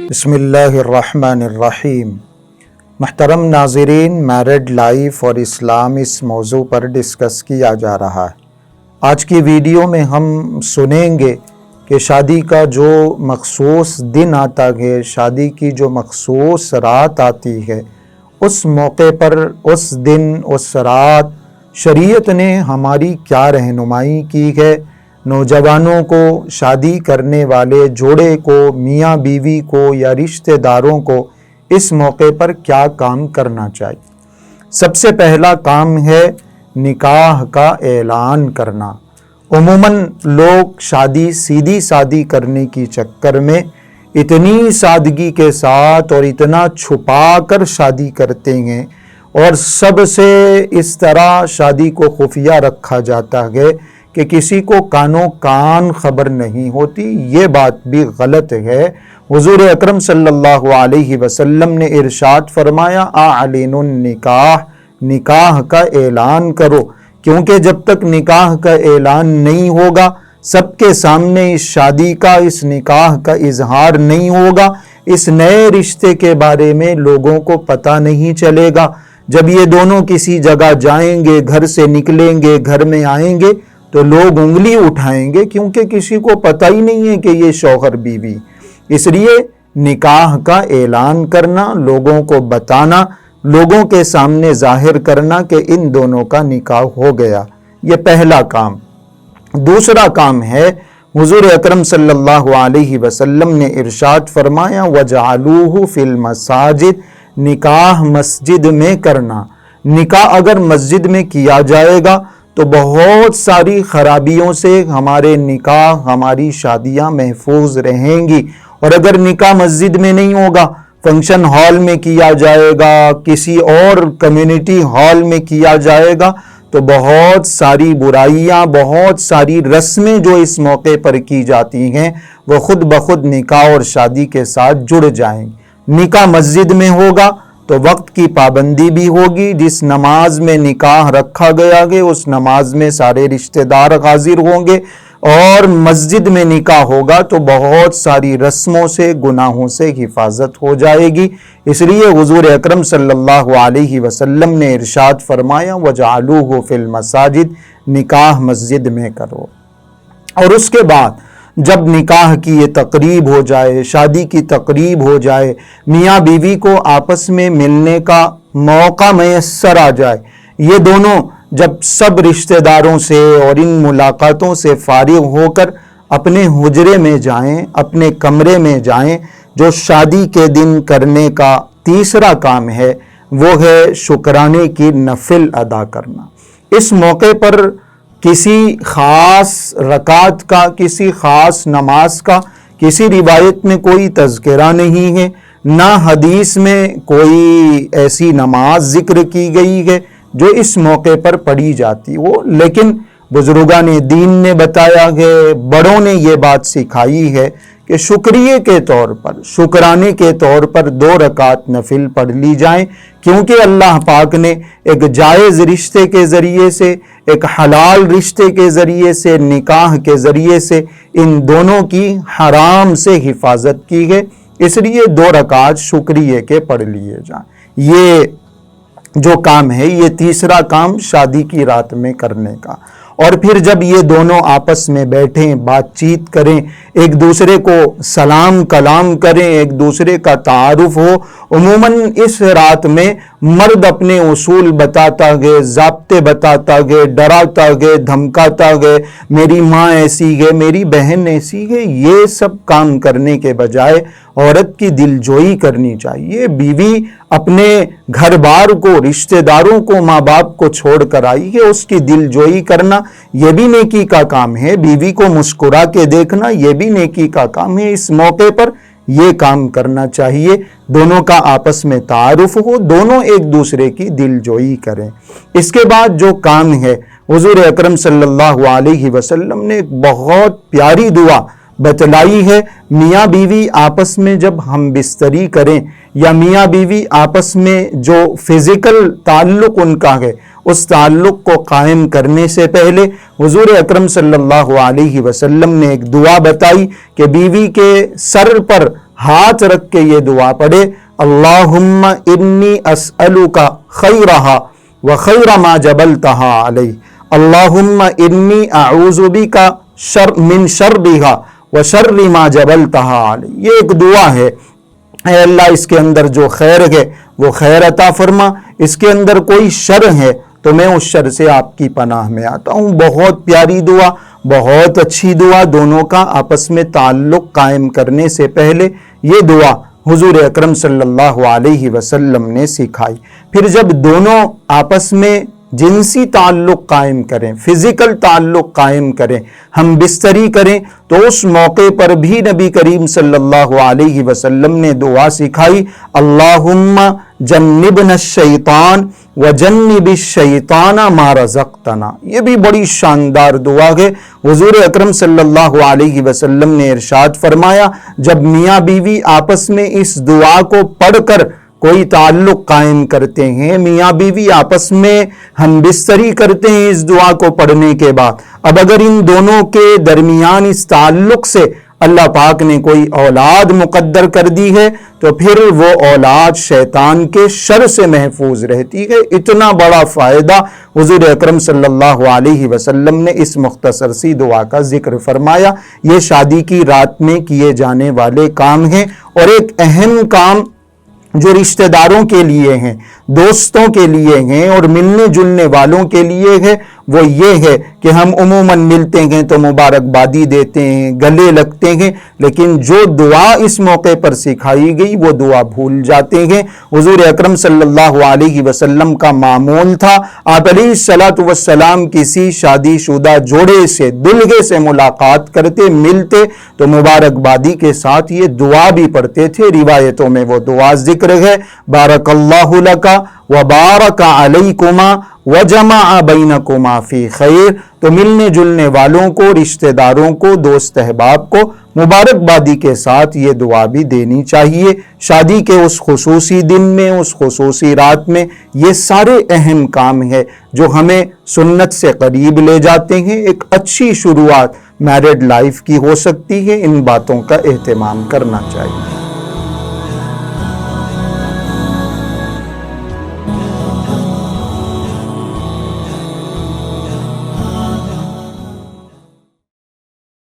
بسم اللہ الرحمن الرحیم۔ محترم ناظرین، میرڈ لائف اور اسلام اس موضوع پر ڈسکس کیا جا رہا ہے۔ آج کی ویڈیو میں ہم سنیں گے کہ شادی کا جو مخصوص دن آتا ہے، شادی کی جو مخصوص رات آتی ہے، اس موقع پر، اس دن، اس رات شریعت نے ہماری کیا رہنمائی کی ہے، نوجوانوں کو، شادی کرنے والے جوڑے کو، میاں بیوی کو یا رشتہ داروں کو اس موقع پر کیا کام کرنا چاہیے۔ سب سے پہلا کام ہے نکاح کا اعلان کرنا۔ عموماً لوگ شادی سیدھی سادی کرنے کی چکر میں اتنی سادگی کے ساتھ اور اتنا چھپا کر شادی کرتے ہیں، اور سب سے اس طرح شادی کو خفیہ رکھا جاتا ہے کہ کسی کو کانوں کان خبر نہیں ہوتی۔ یہ بات بھی غلط ہے۔ حضور اکرم صلی اللہ علیہ وسلم نے ارشاد فرمایا، اعلنوا النکاح، نکاح کا اعلان کرو، کیونکہ جب تک نکاح کا اعلان نہیں ہوگا، سب کے سامنے اس شادی کا، اس نکاح کا اظہار نہیں ہوگا، اس نئے رشتے کے بارے میں لوگوں کو پتہ نہیں چلے گا۔ جب یہ دونوں کسی جگہ جائیں گے، گھر سے نکلیں گے، گھر میں آئیں گے تو لوگ انگلی اٹھائیں گے، کیونکہ کسی کو پتہ ہی نہیں ہے کہ یہ شوہر بیوی۔ اس لیے نکاح کا اعلان کرنا، لوگوں کو بتانا، لوگوں کے سامنے ظاہر کرنا کہ ان دونوں کا نکاح ہو گیا، یہ پہلا کام۔ دوسرا کام ہے، حضور اکرم صلی اللہ علیہ وسلم نے ارشاد فرمایا، وَجَعَلُوهُ فِي الْمَسَاجِدِ، نکاح مسجد میں کرنا۔ نکاح اگر مسجد میں کیا جائے گا تو بہت ساری خرابیوں سے ہمارے نکاح، ہماری شادیاں محفوظ رہیں گی۔ اور اگر نکاح مسجد میں نہیں ہوگا، فنکشن ہال میں کیا جائے گا، کسی اور کمیونٹی ہال میں کیا جائے گا، تو بہت ساری برائیاں، بہت ساری رسمیں جو اس موقع پر کی جاتی ہیں وہ خود بخود نکاح اور شادی کے ساتھ جڑ جائیں گی۔ نکاح مسجد میں ہوگا تو وقت کی پابندی بھی ہوگی، جس نماز میں نکاح رکھا گیا ہے اس نماز میں سارے رشتہ دار حاضر ہوں گے، اور مسجد میں نکاح ہوگا تو بہت ساری رسموں سے، گناہوں سے حفاظت ہو جائے گی۔ اس لیے حضور اکرم صلی اللہ علیہ وسلم نے ارشاد فرمایا، وَجَعَلُوهُ فِي الْمَسَاجِدِ، نکاح مسجد میں کرو۔ اور اس کے بعد جب نکاح کی یہ تقریب ہو جائے، شادی کی تقریب ہو جائے، میاں بیوی کو آپس میں ملنے کا موقع میسر آ جائے، یہ دونوں جب سب رشتہ داروں سے اور ان ملاقاتوں سے فارغ ہو کر اپنے حجرے میں جائیں، اپنے کمرے میں جائیں، جو شادی کے دن کرنے کا تیسرا کام ہے وہ ہے شکرانے کی نفل ادا کرنا۔ اس موقع پر کسی خاص رکعت کا، کسی خاص نماز کا کسی روایت میں کوئی تذکرہ نہیں ہے، نہ حدیث میں کوئی ایسی نماز ذکر کی گئی ہے جو اس موقع پر پڑھی جاتی ہو، لیکن بزرگان دین نے بتایا ہے، بڑوں نے یہ بات سکھائی ہے کہ شکریہ کے طور پر، شکرانے کے طور پر 2 رکعت نفل پڑھ لی جائیں، کیونکہ اللہ پاک نے ایک جائز رشتے کے ذریعے سے، ایک حلال رشتے کے ذریعے سے، نکاح کے ذریعے سے ان دونوں کی حرام سے حفاظت کی ہے، اس لیے 2 رکعت شکریہ کے پڑھ لیے جائیں۔ یہ جو کام ہے، یہ تیسرا کام شادی کی رات میں کرنے کا۔ اور پھر جب یہ دونوں آپس میں بیٹھیں، بات چیت کریں، ایک دوسرے کو سلام کلام کریں، ایک دوسرے کا تعارف ہو۔ عموماً اس رات میں مرد اپنے اصول بتاتا گئے، ضابطے بتاتا گئے، ڈراتا گئے، دھمکاتا گئے، میری ماں ایسی ہے، میری بہن ایسی ہے۔ یہ سب کام کرنے کے بجائے عورت کی دل جوئی کرنی چاہیے۔ بیوی اپنے گھر بار کو، رشتہ داروں کو، ماں باپ کو چھوڑ کر آئی ہے، اس کی دل جوئی کرنا یہ بھی نیکی کا کام ہے۔ بیوی کو مسکرا کے دیکھنا یہ بھی نیکی کا کام ہے۔ اس موقع پر یہ کام کرنا چاہیے، دونوں کا آپس میں تعارف ہو، دونوں ایک دوسرے کی دل جوئی کریں۔ اس کے بعد جو کام ہے، حضور اکرم صلی اللہ علیہ وسلم نے ایک بہت پیاری دعا بتلائی ہے۔ میاں بیوی آپس میں جب ہم بستری کریں، یا میاں بیوی آپس میں جو فزیکل تعلق ان کا ہے، اس تعلق کو قائم کرنے سے پہلے حضور اکرم صلی اللہ علیہ وسلم نے ایک دعا بتائی کہ بیوی کے سر پر ہاتھ رکھ کے یہ دعا پڑھے، اللہم انی اسألک خیرہا وخیر ما جبلتہا علی، اللہم انی اعوذ بک من شرہا وشر ما جبلتہا علی۔ یہ ایک دعا ہے، اے اللہ اس کے اندر جو خیر ہے وہ خیر عطا فرما، اس کے اندر کوئی شر ہے تو میں اس شر سے آپ کی پناہ میں آتا ہوں۔ بہت پیاری دعا، بہت اچھی دعا۔ دونوں کا آپس میں تعلق قائم کرنے سے پہلے یہ دعا حضور اکرم صلی اللہ علیہ وسلم نے سکھائی۔ پھر جب دونوں آپس میں جنسی تعلق قائم کریں، فزیکل تعلق قائم کریں، ہم بستری کریں، تو اس موقع پر بھی نبی کریم صلی اللہ علیہ وسلم نے دعا سکھائی، اللہم جنبنا الشیطان وجنب الشیطان ما رزقتنا۔ یہ بھی بڑی شاندار دعا ہے۔ حضور اکرم صلی اللہ علیہ وسلم نے ارشاد فرمایا، جب میاں بیوی آپس میں اس دعا کو پڑھ کر کوئی تعلق قائم کرتے ہیں، میاں بیوی آپس میں ہم بستری کرتے ہیں اس دعا کو پڑھنے کے بعد، اب اگر ان دونوں کے درمیان اس تعلق سے اللہ پاک نے کوئی اولاد مقدر کر دی ہے تو پھر وہ اولاد شیطان کے شر سے محفوظ رہتی ہے۔ اتنا بڑا فائدہ حضور اکرم صلی اللہ علیہ وسلم نے اس مختصر سی دعا کا ذکر فرمایا۔ یہ شادی کی رات میں کیے جانے والے کام ہیں، اور ایک اہم کام جو رشتہ داروں کے لیے ہیں، دوستوں کے لیے ہیں اور ملنے جلنے والوں کے لیے ہے، وہ یہ ہے کہ ہم عموماً ملتے ہیں تو مبارکبادی دیتے ہیں، گلے لگتے ہیں، لیکن جو دعا اس موقع پر سکھائی گئی وہ دعا بھول جاتے ہیں۔ حضور اکرم صلی اللہ علیہ وسلم کا معمول تھا، آپ علیہ الصلوۃ والسلام کسی شادی شدہ جوڑے سے، دلہے سے ملاقات کرتے، ملتے تو مبارکبادی کے ساتھ یہ دعا بھی پڑھتے تھے۔ روایتوں میں وہ دعا ذکر ہے، بارک اللہ لکا وبارک علیکما وجمع بینکما فی خیر۔ تو ملنے جلنے والوں کو، رشتہ داروں کو، دوست احباب کو مبارکبادی کے ساتھ یہ دعا بھی دینی چاہیے۔ شادی کے اس خصوصی دن میں، اس خصوصی رات میں یہ سارے اہم کام ہیں جو ہمیں سنت سے قریب لے جاتے ہیں۔ ایک اچھی شروعات میرڈ لائف کی ہو سکتی ہے، ان باتوں کا اہتمام کرنا چاہیے۔